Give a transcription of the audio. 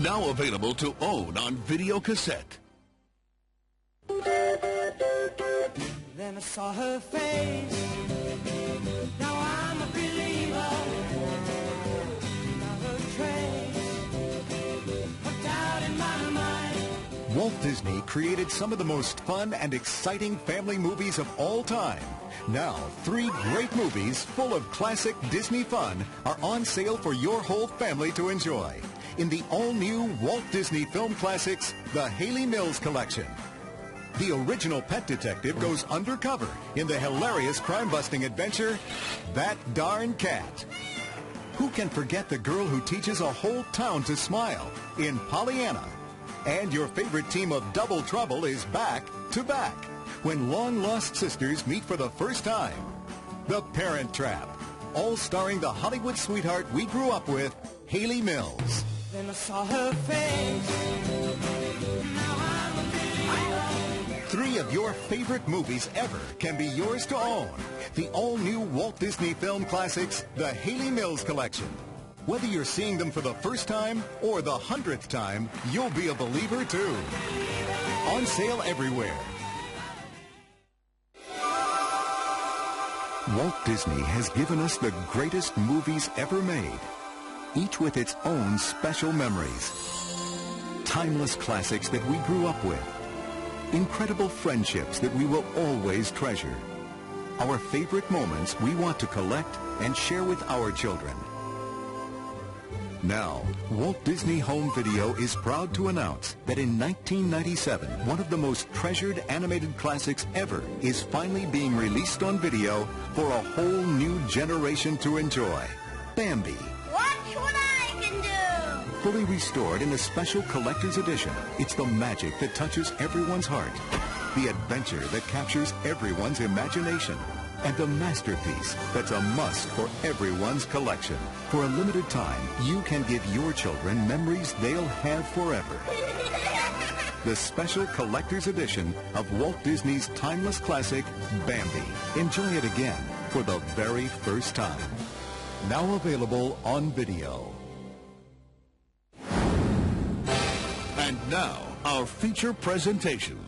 Now available to own on videocassette. Then I saw her face. Now I'm a believer. Not a trace of doubt in my mind. Walt Disney created some of the most fun and exciting family movies of all time. Now, 3 great movies full of classic Disney fun are on sale for your whole family to enjoy in the all-new Walt Disney Film Classics, the Hayley Mills Collection. The original pet detective goes undercover in the hilarious crime-busting adventure, That Darn Cat. Who can forget the girl who teaches a whole town to smile in Pollyanna? And your favorite team of Double Trouble is back to back when long-lost sisters meet for the first time. The Parent Trap, all starring the Hollywood sweetheart we grew up with, Hayley Mills. Then I saw her face. Now I'm a believer. 3 of your favorite movies ever can be yours to own. The all-new Walt Disney Film Classics, the Hayley Mills Collection. Whether you're seeing them for the first time or the 100th time, you'll be a believer too. On sale everywhere. Walt Disney has given us the greatest movies ever made, each with its own special memories. Timeless classics that we grew up with. Incredible friendships that we will always treasure. Our favorite moments we want to collect and share with our children. Now, Walt Disney Home Video is proud to announce that in 1997, one of the most treasured animated classics ever is finally being released on video for a whole new generation to enjoy. Bambi. Watch what I can do! Fully restored in a special collector's edition, it's the magic that touches everyone's heart, the adventure that captures everyone's imagination, and the masterpiece that's a must for everyone's collection. For a limited time, you can give your children memories they'll have forever. The special collector's edition of Walt Disney's timeless classic, Bambi. Enjoy it again for the very first time. Now available on video. And now, our feature presentation.